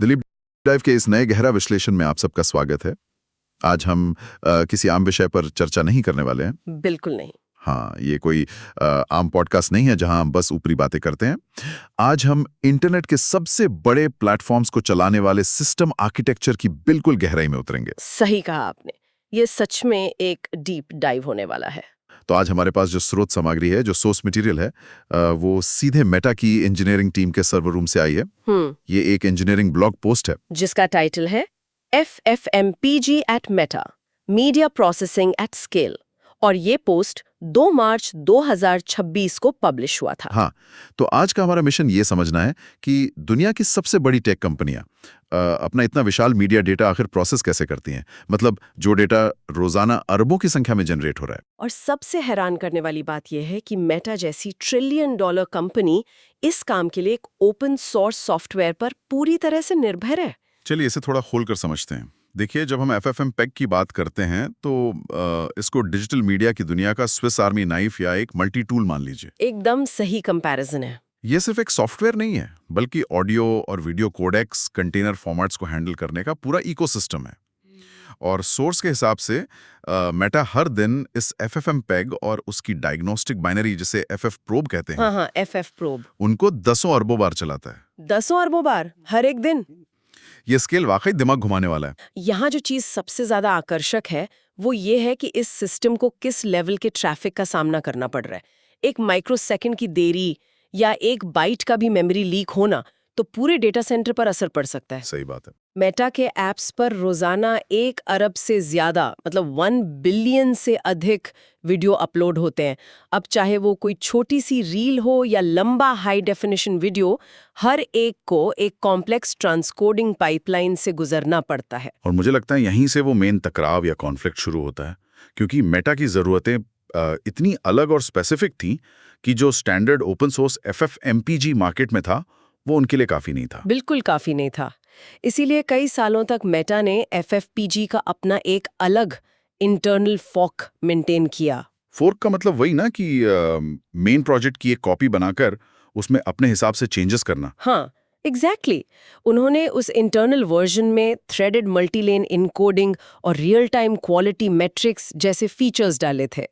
Dilip dive के इस नए गहरा विश्लेषण में आप सबका स्वागत है। आज हम किसी आम विषय पर चर्चा नहीं करने वाले हैं। बिल्कुल नहीं। हाँ, ये कोई आम पॉडकास्ट नहीं है जहां हम बस ऊपरी बातें करते हैं। आज हम इंटरनेट के सबसे बड़े प्लेटफॉर्म्स को चलाने वाले सिस्टम आर्किटेक्चर की बिल्कुल गहराई में उतरेंगे। सही कहा आपने। ये सच में एक डीप डाइव होने वाला है। तो आज हमारे पास जो स्रोत सामग्री है, जो सोर्स मटेरियल है, वो सीधे मेटा की इंजीनियरिंग टीम के सर्वर रूम से आई है। ये एक इंजीनियरिंग ब्लॉग पोस्ट है जिसका टाइटल है FFmpg at Meta, media processing at scale, और ये पोस्ट 2 मार्च 2026 को पब्लिश हुआ था। हाँ, तो आज का हमारा मिशन ये समझना है कि दुनिया की सबसे बड़ी टेक कंपनियां अपना इतना विशाल मीडिया डेटा आखिर प्रोसेस कैसे करती हैं। मतलब जो डेटा रोजाना अरबों की संख्या में जनरेट हो रहा है। और सबसे हैरान करने वाली बात यह है कि मेटा जैसी $1 ट्रिलियन कंपनी इस काम के लिए एक ओपन सोर्स सॉफ्टवेयर पर पूरी तरह से निर्भर है। चलिए इसे थोड़ा खोलकर समझते हैं। देखिए, जब हम FFmpeg की बात करते हैं तो इसको डिजिटल मीडिया की दुनिया का स्विस आर्मी नाइफ या एक मल्टी टूल मान लीजिए। एकदम सही कंपैरिजन है। ये सिर्फ एक सॉफ्टवेयर नहीं है, बल्कि ऑडियो और वीडियो कोडेक्स, कंटेनर फॉर्मेट्स को हैंडल करने का पूरा इकोसिस्टम है। और सोर्स के हिसाब से मेटा हर दिन इस FFmpeg और उसकी डायग्नोस्टिक बाइनरी, जिसे FF प्रोब कहते हैं, हाँ, FF प्रोब, उनको 10 अरबों बार चलाता है। 10 अरबों बार हर एक दिन। ये स्केल वाकई दिमाग घुमाने वाला है। यहाँ जो चीज सबसे ज्यादा आकर्षक है वो ये है कि इस सिस्टम को किस लेवल के ट्रैफिक का सामना करना पड़ रहा है। एक माइक्रोसेकंड की देरी या 1 बाइट का भी मेमोरी लीक होना तो पूरे डेटा सेंटर पर असर पड़ सकता है। सही बात है। मेटा के ऐप्स पर रोजाना 1 अरब से ज्यादा, मतलब 1 बिलियन से अधिक वीडियो अपलोड होते हैं। अब चाहे वो कोई छोटी सी रील हो या लंबा हाई डेफिनेशन वीडियो, हर एक को एक कॉम्प्लेक्स ट्रांसकोडिंग पाइपलाइन से गुजरना पड़ता है। और मुझे लगता है यहीं से वो मेन टकराव या कॉन्फ्लिक्ट शुरू होता है, क्योंकि मेटा की ज़रूरतें इतनी अलग और स्पेसिफिक थी कि जो standard open source FFmpeg market में था वो उनके लिए काफ़ी नहीं था। बिल्कुल काफी नहीं था। इसीलिए कई सालों तक मेटा ने FFmpeg का अपना एक अलग इंटरनल फॉर्क मेंटेन किया। फोर्क का मतलब वही ना कि मेन प्रोजेक्ट की एक कॉपी बनाकर उसमें अपने हिसाब से चेंजेस करना। हाँ, एग्जैक्टली। उन्होंने उस इंटरनल वर्जन में थ्रेडेड मल्टीलेन इनकोडिंग और रियल टाइम क्वालिटी मैट्रिक्स जैसे फीचर्स डाले थे।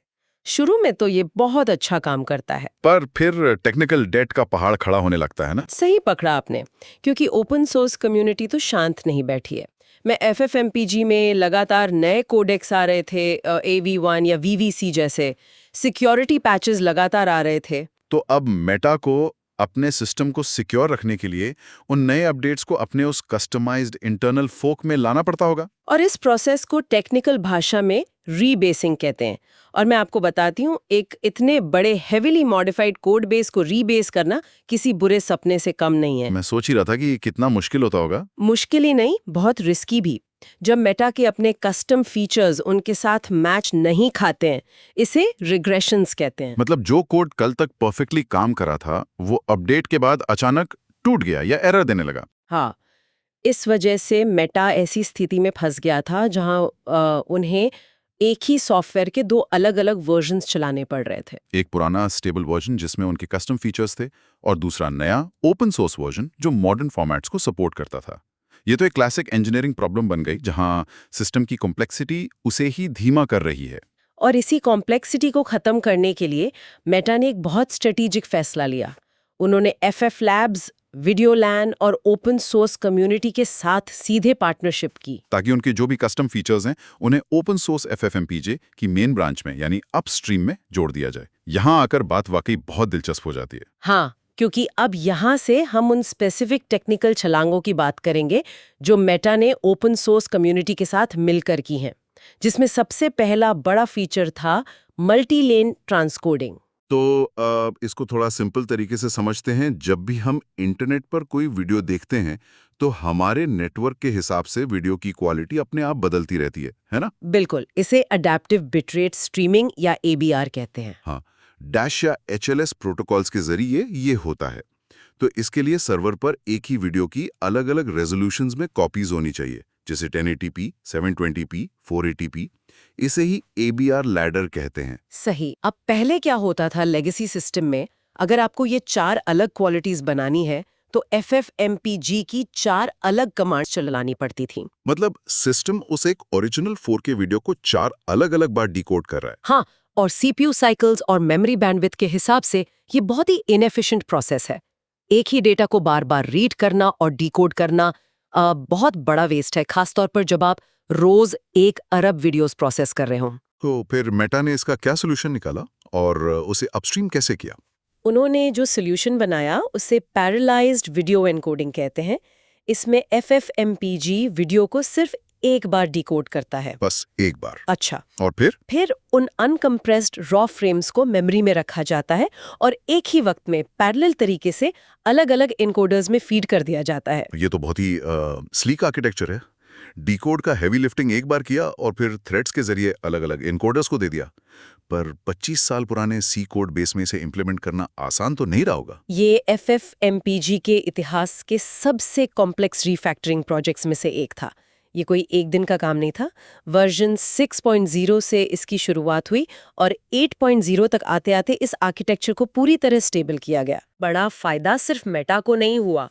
शुरू में तो ये बहुत अच्छा काम करता है, पर फिर टेक्निकल डेट का पहाड़ खड़ा होने लगता है ना। सही पकड़ा आपने, क्योंकि ओपन सोर्स कम्युनिटी तो शांत नहीं बैठी है। मैं FFmpeg में लगातार नए कोडेक्स आ रहे थे, AV1 या VVC जैसे सिक्योरिटी पैचेस लगातार आ रहे थे। तो अब मेटा को अपने सिस्टम को सिक्योर रखने के लिए उन नए अपडेट्स को अपने उस कस्टमाइज्ड इंटरनल फोक में लाना पड़ता होगा। और इस प्रोसेस को टेक्निकल भाषा में रीबेसिंग कहते हैं। और मैं आपको बताती हूँ, एक इतने बड़े हेविली मॉडिफाइड कोड बेस को रीबेस करना किसी बुरे सपने से कम नहीं है। मैं सोच ही रहा था कि कितना मुश्किल होता होगा। मुश्किल ही नहीं, बहुत रिस्की भी। जब मेटा के अपने कस्टम फीचर्स उनके साथ मैच नहीं खाते हैं, इसे रिग्रेशंस कहते हैं। मतलब जो कोड कल तक परफेक्टली काम करा था वो अपडेट के बाद अचानक टूट गया या एरर देने लगा। हाँ, इस वजह से मेटा ऐसी स्थिति में फंस गया था जहां उन्हें एक ही सॉफ्टवेयर के 2 अलग-अलग वर्जन्स चलाने पड़ रहे थे। एक पुराना स्टेबल वर्जन जिसमें उनके कस्टम फीचर्स थे, और दूसरा नया ओपन सोर्स वर्जन जो मॉडर्न फॉर्मेट्स को सपोर्ट करता था। ये तो एक क्लासिक इंजीनियरिंग प्रॉब्लम बन गई, जहां सिस्टम की कॉम्प्लेक्सिटी उसे ही धीमा कर रही है। और इसी कॉम्प्लेक्सिटी को खत्म करने के लिए मेटा ने एक बहुत स्ट्रेटेजिक फैसला लिया। उन्होंने FF लैब्स, वीडियोलैन और ओपन सोर्स कम्युनिटी के साथ सीधे पार्टनरशिप की, ताकि उनके जो भी कस्टम फीचर्स हैं उन्हें ओपन सोर्स FFmpeg की मेन ब्रांच में यानी अपस्ट्रीम में जोड़ दिया जाए। यहाँ आकर बात वाकई बहुत दिलचस्प हो जाती है। हाँ, क्योंकि अब यहाँ से हम उन स्पेसिफिक टेक्निकल छलांगों की बात करेंगे जो मेटा ने ओपन सोर्स कम्युनिटी के साथ मिलकर की हैं, जिसमें सबसे पहला बड़ा फीचर था मल्टीलेन ट्रांसकोडिंग। तो इसको थोड़ा सिंपल तरीके से समझते हैं। जब भी हम इंटरनेट पर कोई वीडियो देखते हैं तो हमारे नेटवर्क के हिसाब से वीडियो की क्वालिटी अपने आप बदलती रहती है ना? बिल्कुल, इसे अडैप्टिव बिटरेट स्ट्रीमिंग या ABR कहते हैं। हाँ, डैश या HLS प्रोटोकॉल्स के जरिए ये होता है। तो इसके लिए सर्वर पर एक ही वीडियो की अलग-अलग रेजोल्यूशंस में कॉपीज होनी चाहिए, जैसे 1080p, 720p, 480p। इसे ही ABR लैडर कहते हैं। सही। अब पहले क्या होता था लेगेसी सिस्टम में, अगर आपको ये 4 अलग क्वालिटीज बनानी है तो FFmpeg की 4 अलग कमांड्स चलानी पड़ती थी। मतलब सिस्टम उस एक ओरिजिनल 4K वीडियो को 4 अलग-अलग बार डिकोड कर रहा है। हाँ, और CPU साइकिल्स और मेमोरी बैंडविड्थ के हिसाब से ये बहुत ही इनएफिशिएंट प्रोसेस है। एक ही डेटा को बार-बार रीड करना और डिकोड करना बहुत बड़ा वेस्ट है, खासतौर पर जब आप रोज 1 अरब वीडियोस प्रोसेस कर रहे हो। तो फिर मेटा ने इसका क्या सॉल्यूशन निकाला और उसे अपस्ट्रीम कैसे किया? उन्होंने जो सॉल्यूशन बनाया उसे पैरेलाइज्ड वीडियो एन्कोडिंग कहते हैं। इसमें FFmpeg वीडियो को सिर्फ एक बार डिकोड करता है। बस एक बार। अच्छा, और फिर उन अनकम्प्रेस्ड रॉ फ्रेम्स को मेमोरी में रखा जाता है और एक ही वक्त में पैरेलल तरीके से अलग-अलग एन्कोडर्स में फीड कर दिया जाता है। ये तो बहुत ही स्लीक आर्किटेक्चर है। डिकोड का हेवी लिफ्टिंग एक बार किया और फिर थ्रेड्स के जरिए अलग-अलग एनकोडर्स को दे दिया। पर 25 साल पुराने सी कोड बेस में इसे इंप्लीमेंट करना आसान तो नहीं रहा होगा। ये FFmpeg के इतिहास के सबसे कॉम्प्लेक्स रीफैक्टरिंग प्रोजेक्ट्स में से एक था। ये कोई एक दिन का काम नहीं था। वर्जन 6.0 से इसकी शुरुआत हुई और 8.0 तक आते-आते इस आर्किटेक्चर को पूरी तरह स्टेबल किया गया। बड़ा फायदा सिर्फ मेटा को नहीं हुआ।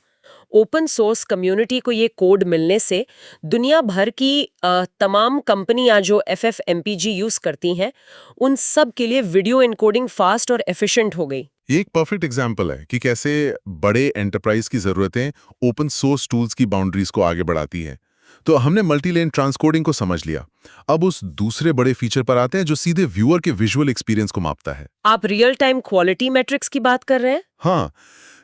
ओपन सोर्स कम्युनिटी को ये कोड मिलने से दुनिया भर की तमाम कंपनियां जो FFmpeg यूज करती हैं, उन सब के लिए वीडियो एन्कोडिंग फास्ट और एफिशिएंट हो गई। ये एक परफेक्ट एग्जाम्पल है कि कैसे बड़े एंटरप्राइज की जरूरतें ओपन सोर्स टूल्स की बाउंड्रीज को आगे बढ़ाती हैं। तो हमने मल्टीलेन ट्रांसकोडिंग को समझ लिया। अब उस दूसरे बड़े फीचर पर आते हैं जो सीधे व्यूअर के विजुअल एक्सपीरियंस को मापता है। आप रियल टाइम क्वालिटी मैट्रिक्स की बात कर रहे हैं? हाँ,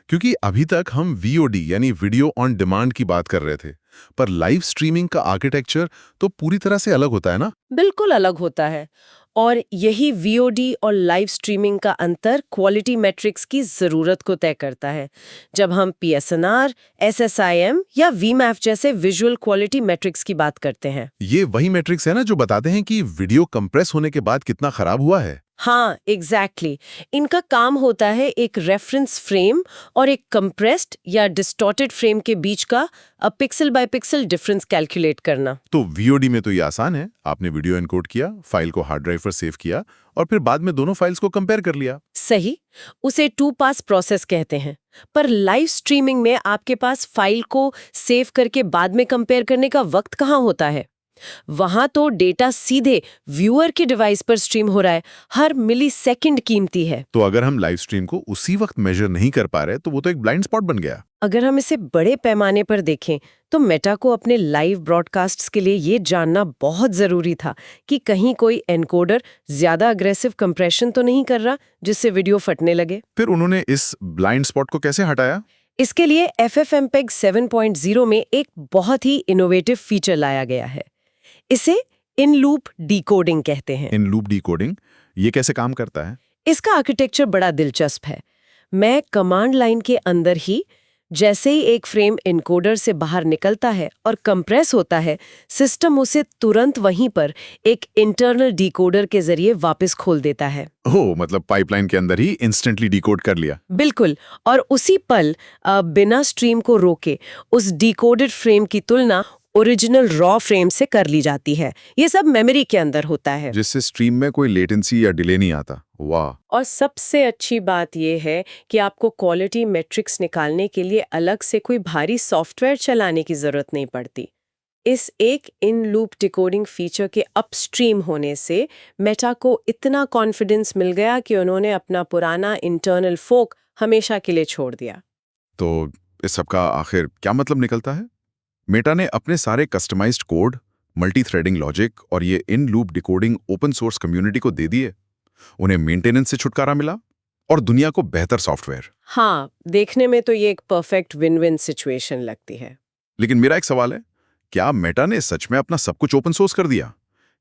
क्योंकि अभी तक हम VOD यानी वीडियो ऑन डिमांड की बात कर रहे थे, पर लाइव स्ट्रीमिंग का आर्किटेक्चर तो पूरी तरह से अलग होता है ना? बिल्कुल अलग होता है। और यही VOD और लाइव स्ट्रीमिंग का अंतर क्वालिटी मैट्रिक्स की जरूरत को तय करता है। जब हम PSNR, SSIM या VMAF जैसे विजुअल क्वालिटी मैट्रिक्स की बात करते हैं। ये वही मैट्रिक्स है ना जो बताते हैं कि वीडियो कंप्रेस होने के बाद कितना खराब हुआ है। हाँ, एग्जैक्टली। इनका काम होता है एक रेफरेंस फ्रेम और एक कंप्रेस्ड या डिस्टॉर्टेड फ्रेम के बीच का pixel by pixel difference calculate करना। तो VOD में तो ये आसान है। आपने वीडियो एनकोड किया, फाइल को हार्ड ड्राइव पर सेव किया और फिर बाद में दोनों फाइल्स को कंपेयर कर लिया। सही, उसे 2 पास प्रोसेस कहते हैं। पर लाइव स्ट्रीमिंग में आपके पास फाइल को सेव करके बाद में कंपेयर करने का वक्त कहाँ होता है? वहां तो डेटा सीधे व्यूअर के डिवाइस पर स्ट्रीम हो रहा है। हर मिलीसेकंड कीमती है। तो अगर हम लाइव स्ट्रीम को उसी वक्त मेजर नहीं कर पा रहे तो वो तो एक ब्लाइंड स्पॉट बन गया। अगर हम इसे बड़े पैमाने पर देखें तो मेटा को अपने लाइव ब्रॉडकास्ट्स के लिए ये जानना बहुत जरूरी था कि कहीं कोई एनकोडर ज्यादा अग्रेसिव कंप्रेशन तो नहीं कर रहा जिससे वीडियो फटने लगे। फिर उन्होंने इस ब्लाइंड स्पॉट को कैसे हटाया? इसके लिए FFmpeg 7.0 में एक बहुत ही इनोवेटिव फीचर लाया गया है। इसे इन लूप डिकोडिंग कहते हैं। इन लूप डिकोडिंग ये कैसे काम करता है? इसका आर्किटेक्चर बड़ा दिलचस्प है। मैं कमांड लाइन के अंदर ही जैसे ही एक फ्रेम एनकोडर से बाहर निकलता है और कंप्रेस होता है, सिस्टम उसे तुरंत वहीं पर एक इंटरनल डिकोडर के जरिए वापस खोल देता है। हो, मतलब पाइपलाइन के अंदर ही इंस्टेंटली डिकोड कर लिया। बिल्कुल, और उसी पल बिना स्ट्रीम को रोके उस डिकोडेड फ्रेम की तुलना ओरिजिनल रॉ फ्रेम से कर ली जाती है। ये सब मेमोरी के अंदर होता है, जिससे स्ट्रीम में कोई लेटेंसी या डिले नहीं आता। वाह! और सबसे अच्छी बात यह है कि आपको क्वालिटी मैट्रिक्स निकालने के लिए अलग से कोई भारी सॉफ्टवेयर चलाने की जरूरत नहीं पड़ती। इस एक इन लूप डिकोडिंग फीचर के अपस्ट्रीम होने से मेटा को इतना कॉन्फिडेंस मिल गया कि उन्होंने अपना पुराना इंटरनल फोक हमेशा के लिए छोड़ दिया। तो इस सब का आखिर क्या मतलब निकलता है? मेटा ने अपने सारे customised code, multi threading logic और ये in loop decoding open source community को दे दिए। उन्हें मेंटेनेंस से छुटकारा मिला और दुनिया को बेहतर सॉफ्टवेयर। हाँ, देखने में तो ये एक परफेक्ट विन विन सिचुएशन लगती है। लेकिन मेरा एक सवाल है, क्या मेटा ने सच में अपना सब कुछ ओपन सोर्स कर दिया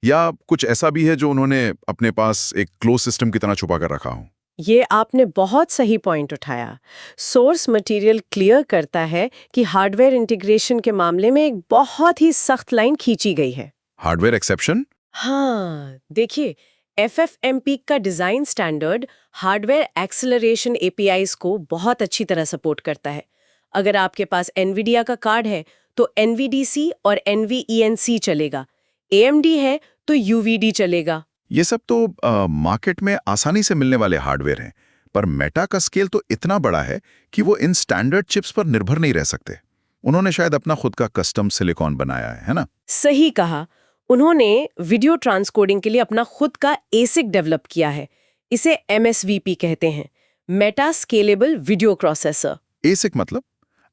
या कुछ ऐसा भी है जो उन्होंने अपने पास एक क्लोज सिस्टम की तरह छुपा कर रखा हो? ये आपने बहुत सही पॉइंट उठाया। सोर्स मटेरियल क्लियर करता है कि हार्डवेयर इंटीग्रेशन के मामले में एक बहुत ही सख्त लाइन खींची गई है। Hardware exception? हाँ, देखिए, FFmpeg का design standard hardware acceleration APIs को बहुत अच्छी तरह सपोर्ट करता है। अगर आपके पास NVIDIA का कार्ड है तो NVDC और NVENC चलेगा। AMD है तो UVD चलेगा। ये सब तो मार्केट में आसानी से मिलने वाले हार्डवेयर हैं, पर मेटा का स्केल तो इतना बड़ा है कि वो इन स्टैंडर्ड चिप्स पर निर्भर नहीं रह सकते। उन्होंने शायद अपना खुद का कस्टम सिलिकॉन बनाया है ना? सही कहा। उन्होंने वीडियो ट्रांसकोडिंग के लिए अपना खुद का एसिक डेवलप किया है। इसे MSVP कहते हैं, मेटा स्केलेबल वीडियो प्रोसेसर। एसिक मतलब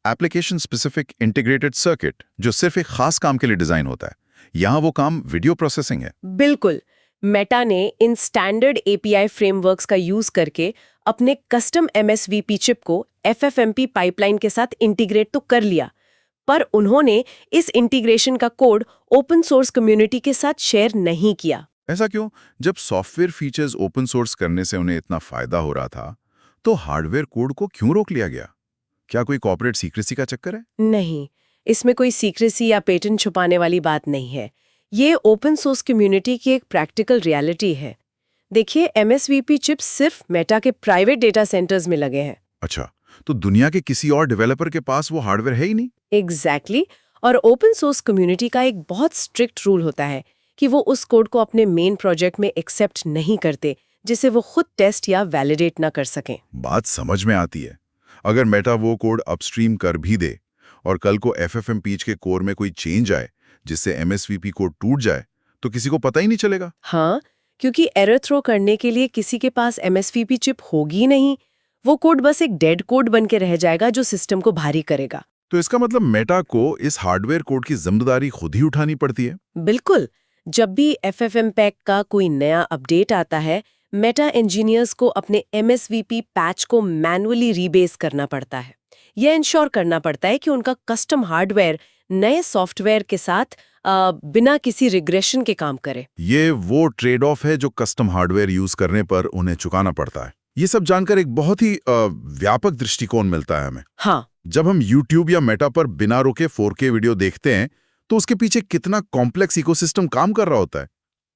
एप्लीकेशन स्पेसिफिक इंटीग्रेटेड सर्किट, जो सिर्फ एक खास काम के लिए डिजाइन होता है। यहाँ वो काम वीडियो प्रोसेसिंग है। बिल्कुल। मेटा ने इन स्टैंडर्ड API फ्रेमवर्क्स का यूज करके अपने कस्टम MSVP चिप को FFmpeg पाइपलाइन के साथ इंटीग्रेट तो कर लिया, पर उन्होंने इस इंटीग्रेशन का कोड ओपन सोर्स कम्युनिटी के साथ शेयर नहीं किया। ऐसा क्यों? जब सॉफ्टवेयर फीचर्स ओपन सोर्स करने से उन्हें इतना फायदा हो रहा था, तो हार्डवेयर कोड को क्यों रोक लिया गया? क्या कोई कॉर्पोरेट सीक्रेसी का चक्कर है? नहीं, इसमें कोई सीक्रेसी या पेटेंट छुपाने वाली बात नहीं है। ये ओपन सोर्स कम्युनिटी की एक प्रैक्टिकल रियलिटी है। देखिए, MSVP चिप्स सिर्फ मेटा के प्राइवेट डेटा सेंटर्स में लगे हैं। अच्छा, तो दुनिया के किसी और डेवलपर के पास वो हार्डवेयर है ही नहीं? एग्जैक्टली। और ओपन सोर्स कम्युनिटी का एक बहुत स्ट्रिक्ट रूल होता है कि वो उस कोड को अपने मेन प्रोजेक्ट में एक्सेप्ट नहीं करते जिसे वो खुद टेस्ट या वैलिडेट ना कर सकें। बात समझ में आती है। अगर मेटा वो कोड अपस्ट्रीम कर भी दे और कल को FFmpeg के कोर में कोई चेंज आए जिससे MSVP कोड टूट जाए, तो किसी को पता ही नहीं चलेगा। हाँ, क्योंकि एरर थ्रो करने के लिए किसी के पास MSVP चिप होगी नहीं। वो कोड बस एक डेड कोड बन के रह जाएगा जो सिस्टम को भारी करेगा। तो इसका मतलब मेटा को इस हार्डवेयर कोड की जिम्मेदारी खुद ही उठानी पड़ती है। बिल्कुल। जब भी FFmpeg का कोई नया अपडेट आता है, मेटा इंजीनियर्स को अपने MSVP पैच को मैनुअली रीबेस करना पड़ता है। यह इंश्योर करना पड़ता है कि उनका कस्टम हार्डवेयर नए सॉफ्टवेयर के साथ बिना किसी रिग्रेशन के काम करे। ये वो ट्रेड ऑफ है जो कस्टम हार्डवेयर यूज करने पर उन्हें चुकाना पड़ता है। ये सब जानकर एक बहुत ही व्यापक दृष्टिकोण मिलता है हमें। हाँ, जब हम YouTube या मेटा पर बिना रोके 4K वीडियो देखते हैं, तो उसके पीछे कितना कॉम्प्लेक्स इकोसिस्टम काम कर रहा होता है।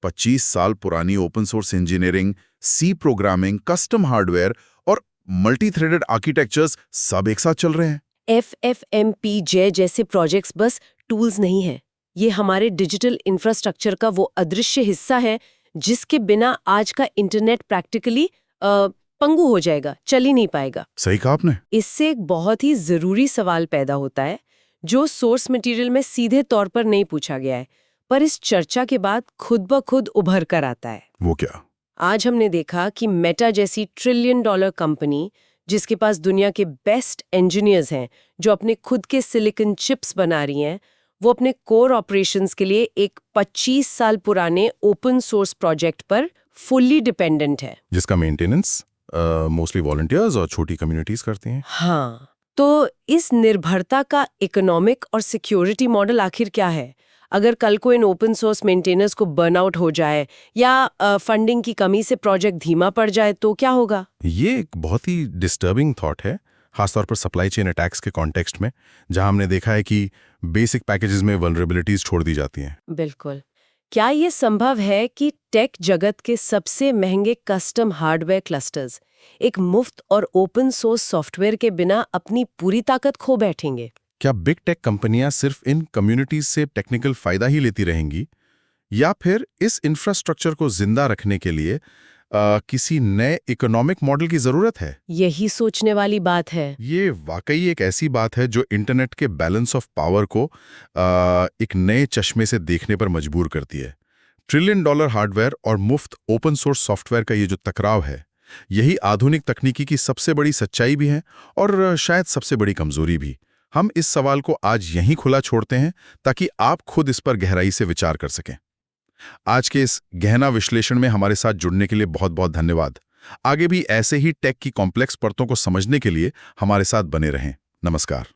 25 साल पुरानी open source engineering, C programming, custom hardware और मल्टी थ्रेडेड आर्किटेक्चर्स सब एक साथ चल रहे हैं। FFmpeg जैसे प्रोजेक्ट्स बस टूल्स नहीं है, ये हमारे डिजिटल इंफ्रास्ट्रक्चर का वो अदृश्य हिस्सा है जिसके बिना आज का इंटरनेट प्रैक्टिकली पंगु हो जाएगा, चल ही नहीं पाएगा। सही कहा आपने। इससे एक बहुत ही जरूरी सवाल पैदा होता है जो सोर्स मटेरियल में सीधे तौर पर नहीं पूछा गया है, पर इस चर्चा के बाद खुद ब खुद उभर कर आता है। वो क्या? आज हमने देखा कि मेटा जैसी $1 ट्रिलियन कंपनी, जिसके पास दुनिया के बेस्ट इंजीनियर्स हैं जो अपने खुद के सिलिकॉन चिप्स बना रही हैं, वो अपने कोर ऑपरेशंस के लिए एक 25 साल पुराने ओपन सोर्स प्रोजेक्ट पर फुल्ली डिपेंडेंट है, जिसका मेंटेनेंस मोस्टली वॉलंटियर्स और छोटी कम्युनिटीज करती हैं। हाँ, तो इस निर्भरता का इकोनॉमिक और सिक्योरिटी मॉडल आखिर क्या है? अगर कल को इन ओपन सोर्स मेंटेनर्स को बर्नआउट हो जाए या फंडिंग की कमी से प्रोजेक्ट धीमा पड़ जाए तो क्या होगा? ये एक बहुत ही डिस्टर्बिंग थॉट है, खासतौर पर सप्लाई चेन अटैक्स के कॉन्टेक्स्ट में, जहां हमने देखा है कि बेसिक पैकेजेस में वल्नरेबिलिटीज छोड़ दी जाती हैं। बिल्कुल। क्या ये संभव है कि टेक जगत के सबसे महंगे कस्टम हार्डवेयर क्लस्टर्स एक मुफ्त और ओपन सोर्स सॉफ्टवेयर के बिना अपनी पूरी ताकत खो बैठेंगे? क्या बिग टेक कंपनियां सिर्फ इन कम्युनिटीज से टेक्निकल फायदा ही लेती रहेंगी, या फिर इस इंफ्रास्ट्रक्चर को जिंदा रखने के लिए किसी नए इकोनॉमिक मॉडल की जरूरत है? यही सोचने वाली बात है। ये वाकई एक ऐसी बात है जो इंटरनेट के बैलेंस ऑफ पावर को एक नए चश्मे से देखने पर मजबूर करती है। $1 ट्रिलियन हार्डवेयर और मुफ्त ओपन सोर्स सॉफ्टवेयर का ये जो टकराव है, यही आधुनिक तकनीकी की सबसे बड़ी सच्चाई भी है और शायद सबसे बड़ी कमजोरी भी। हम इस सवाल को आज यहीं खुला छोड़ते हैं ताकि आप खुद इस पर गहराई से विचार कर सकें। आज के इस गहना विश्लेषण में हमारे साथ जुड़ने के लिए बहुत बहुत धन्यवाद। आगे भी ऐसे ही टेक की कॉम्प्लेक्स परतों को समझने के लिए हमारे साथ बने रहें। नमस्कार।